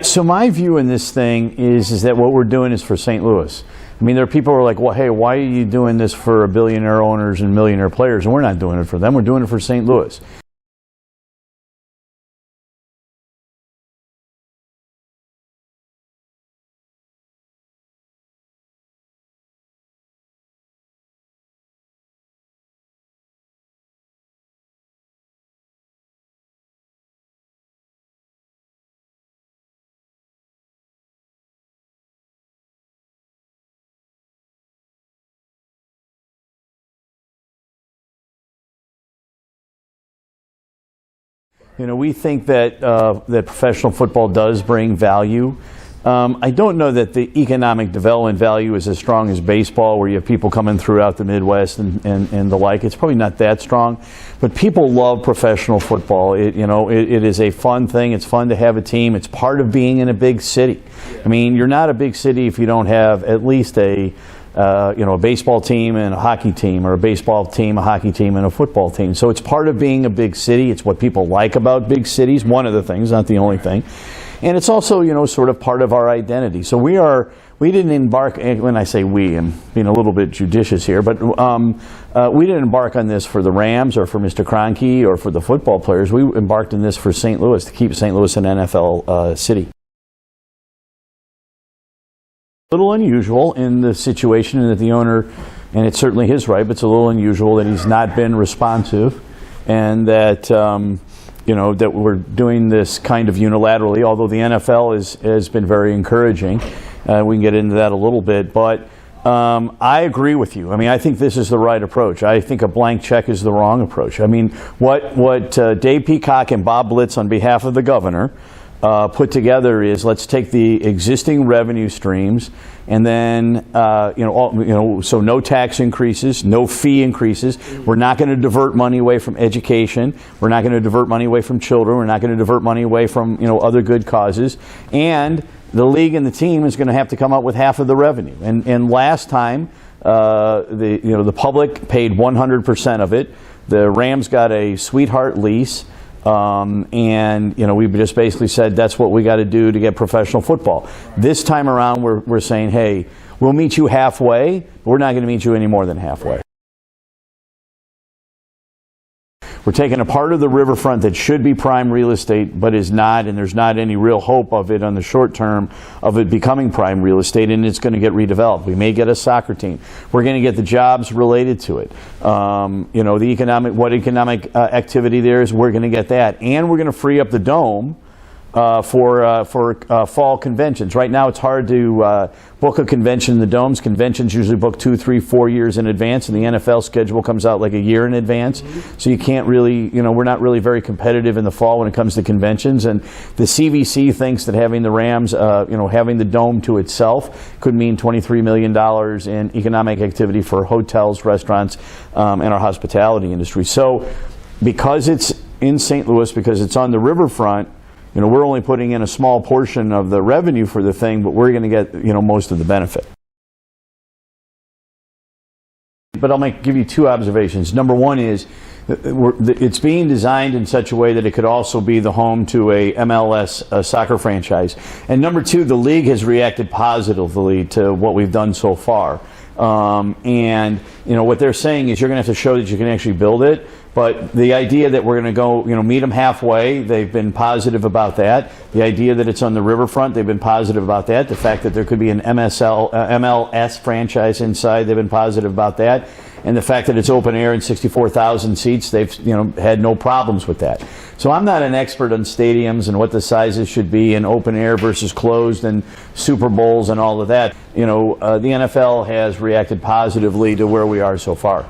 So my view in this thing is that what we're doing is for St. Louis. I mean, there are people who are like, well, hey, why are you doing this for billionaire owners and millionaire players? And we're not doing it for them. We're doing it for St. Louis. You know, we think that that professional football does bring value. I don't know that the economic development value is as strong as baseball, where you have people coming throughout the Midwest and the like. It's probably not that strong, but people love professional football. It is a fun thing. It's fun to have a team. It's part of being in a big city. I mean, you're not a big city if you don't have at least a baseball team and a hockey team, or a baseball team, a hockey team, and a football team. So it's part of being a big city. It's what people like about big cities. One of the things, not the only thing. And it's also, sort of part of our identity. So we didn't embark, when I say we, I'm being a little bit judicious here, but we didn't embark on this for the Rams or for Mr. Kroenke or for the football players. We embarked on this for St. Louis, to keep St. Louis an NFL city. A little unusual in the situation that the owner, and it's certainly his right, but it's a little unusual that he's not been responsive, and that that we're doing this kind of unilaterally, although the NFL has been very encouraging. We can get into that a little bit, but I agree with you. I mean, I think this is the right approach. I think a blank check is the wrong approach. I mean, what Dave Peacock and Bob Blitz on behalf of the governor put together is, let's take the existing revenue streams, and then so no tax increases, no fee increases. We're not going to divert money away from education. We're not going to divert money away from children. We're not going to divert money away from other good causes. And the league and the team is going to have to come up with half of the revenue. And last time, the public paid 100% of it. The Rams got a sweetheart lease. And we just basically said that's what we got to do to get professional football. This time around, we're saying, hey, we'll meet you halfway, but we're not going to meet you any more than halfway. We're taking a part of the riverfront that should be prime real estate, but is not, and there's not any real hope of it on the short term of it becoming prime real estate, and it's going to get redeveloped. We may get a soccer team. We're going to get the jobs related to it. The economic activity there is, we're going to get that, and we're going to free up the dome for fall conventions. Right now, it's hard to book a convention in the domes. Conventions usually book 2, 3, 4 years in advance, and the NFL schedule comes out like a year in advance. So you can't really, we're not really very competitive in the fall when it comes to conventions. And the CVC thinks that having the Rams, having the dome to itself could mean $23 million in economic activity for hotels, restaurants, and our hospitality industry. So because it's in St. Louis, because it's on the riverfront, we're only putting in a small portion of the revenue for the thing, but we're going to get, most of the benefit. But I'll give you two observations. Number one is, it's being designed in such a way that it could also be the home to a MLS soccer franchise. And number two, the league has reacted positively to what we've done so far. And what they're saying is, you're going to have to show that you can actually build it. But the idea that we're going to go, meet them halfway, they've been positive about that. The idea that it's on the riverfront, they've been positive about that. The fact that there could be an MLS franchise inside, they've been positive about that. And the fact that it's open air and 64,000 seats, they've had no problems with that. So I'm not an expert on stadiums and what the sizes should be in open air versus closed and Super Bowls and all of that. The NFL has reacted positively to where we are so far.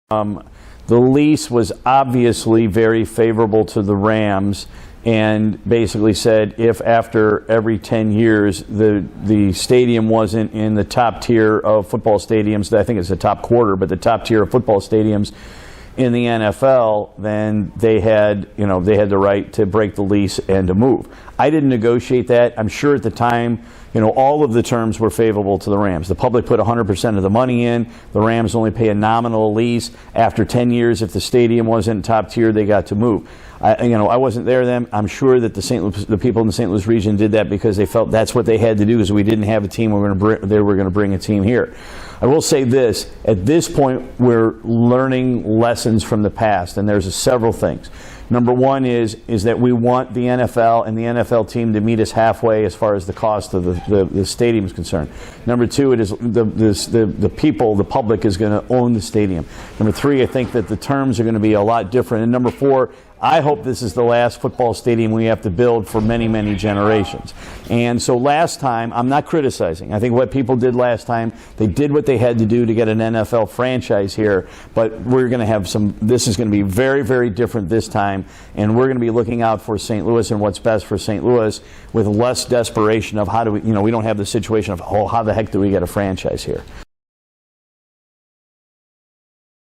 The lease was obviously very favorable to the Rams, and basically said, if after every 10 years the stadium wasn't in the top tier of football stadiums, I think it's the top quarter, but the top tier of football stadiums in the NFL, then they had the right to break the lease and to move. I didn't negotiate that. I'm sure at the time, all of the terms were favorable to the Rams. The public put 100% of the money in. The Rams only pay a nominal lease. After 10 years, if the stadium wasn't top tier, they got to move. I wasn't there then. I'm sure that the people in the St. Louis region did that because they felt that's what they had to do, because we didn't have a team. They were going to bring a team here. I will say this: at this point, we're learning lessons from the past, and there's several things. Number one is that we want the NFL and the NFL team to meet us halfway as far as the cost of the stadium is concerned. Number two, it is the people, the public, is going to own the stadium. Number three, I think that the terms are going to be a lot different. And number four, I hope this is the last football stadium we have to build for many, many generations. And so last time, I'm not criticizing. I think what people did last time, they did what they had to do to get an NFL franchise here, but we're going to have this is going to be very, very different this time, and we're going to be looking out for St. Louis and what's best for St. Louis with less desperation of how do we, we don't have the situation of, oh, how the heck do we get a franchise here?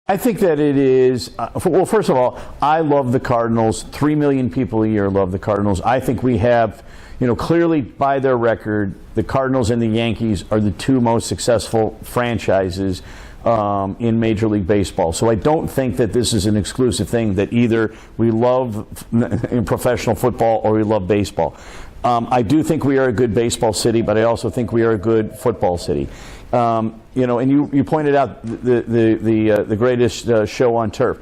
I think that it is, well, first of all, I love the Cardinals. 3 million people a year love the Cardinals. I think we have, clearly by their record, the Cardinals and the Yankees are the two most successful franchises in Major League Baseball. So I don't think that this is an exclusive thing, that either we love professional football or we love baseball. I do think we are a good baseball city, but I also think we are a good football city. And you pointed out the greatest show on turf.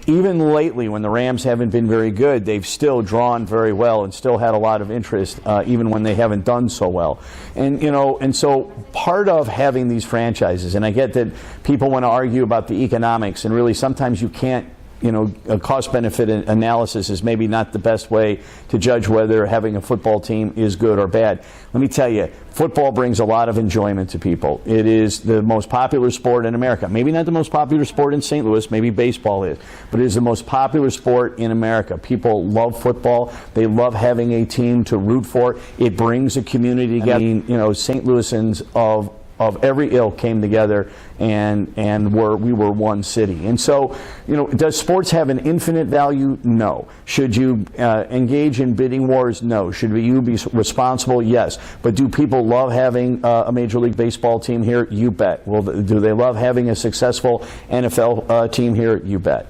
Even lately, when the Rams haven't been very good, they've still drawn very well and still had a lot of interest, even when they haven't done so well. And so part of having these franchises, and I get that people want to argue about the economics, and really sometimes you can't. A cost-benefit analysis is maybe not the best way to judge whether having a football team is good or bad. Let me tell you, football brings a lot of enjoyment to people. It is the most popular sport in America. Maybe not the most popular sport in St. Louis, maybe baseball is, but it is the most popular sport in America. People love football. They love having a team to root for. It brings a community together. St. Louisans of every ilk came together, and we were one city. And so, does sports have an infinite value? No. Should you engage in bidding wars? No. Should you be responsible? Yes. But do people love having a Major League Baseball team here? You bet. Well, do they love having a successful NFL team here? You bet.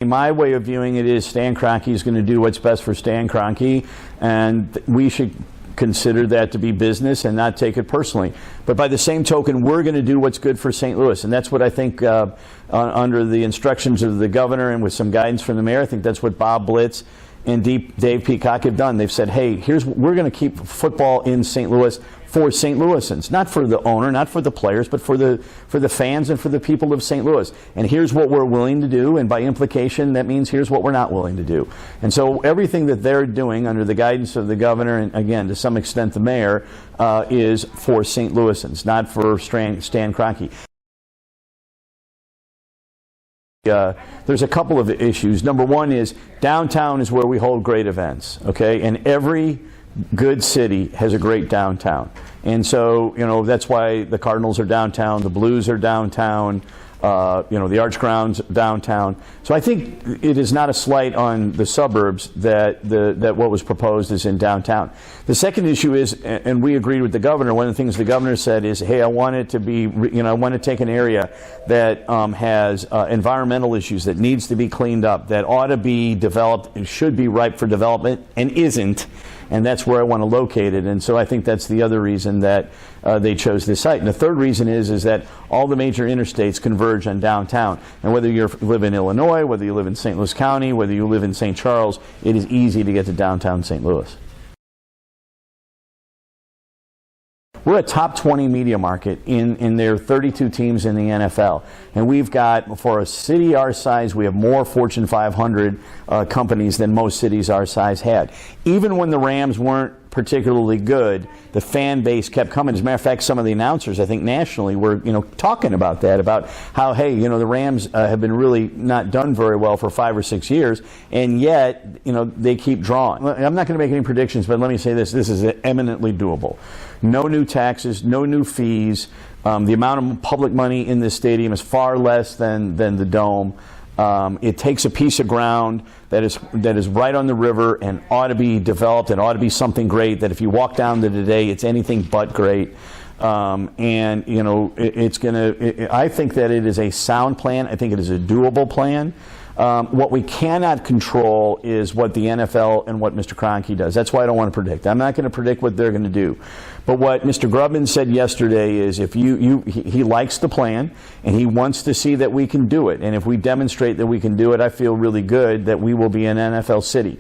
My way of viewing it is Stan Kroenke is going to do what's best for Stan Kroenke, and we should consider that to be business and not take it personally. But by the same token, we're going to do what's good for St. Louis, and that's what I think under the instructions of the governor and with some guidance from the mayor, I think that's what Bob Blitz and Dave Peacock have done. They've said, hey, we're going to keep football in St. Louis for St. Louisans, not for the owner, not for the players, but for the fans and for the people of St. Louis. And here's what we're willing to do, and by implication, that means here's what we're not willing to do. And so everything that they're doing under the guidance of the governor, and again, to some extent the mayor, is for St. Louisans, not for Stan Kroenke. There's a couple of issues. Number one is downtown is where we hold great events, okay? And every good city has a great downtown. And so, that's why the Cardinals are downtown, the Blues are downtown, the Arch Grounds downtown. So I think it is not a slight on the suburbs that what was proposed is in downtown. The second issue is, and we agreed with the governor, one of the things the governor said is, hey, I want it to be, I want to take an area that has environmental issues that needs to be cleaned up, that ought to be developed and should be ripe for development and isn't. And that's where I want to locate it. And so I think that's the other reason that they chose this site. And the third reason is that all the major interstates converge on downtown. And whether you live in Illinois, whether you live in St. Louis County, whether you live in St. Charles, it is easy to get to downtown St. Louis. We're a top 20 media market in their 32 teams in the NFL. And we've got, for a city our size, we have more Fortune 500 companies than most cities our size had. Even when the Rams weren't particularly good, the fan base kept coming. As a matter of fact, some of the announcers, I think nationally, were talking about that, about how, hey, the Rams have been really not done very well for 5 or 6 years, and yet, they keep drawing. I'm not going to make any predictions, but let me say this is eminently doable. No new taxes, no new fees. The amount of public money in this stadium is far less than the Dome. It takes a piece of ground that is right on the river and ought to be developed and ought to be something great that if you walk down there today, it's anything but great. It's going to, I think that it is a sound plan. I think it is a doable plan. What we cannot control is what the NFL and what Mr. Kroenke does. That's why I don't want to predict. I'm not going to predict what they're going to do. But what Mr. Grubman said yesterday is if he likes the plan and he wants to see that we can do it. And if we demonstrate that we can do it, I feel really good that we will be an NFL city.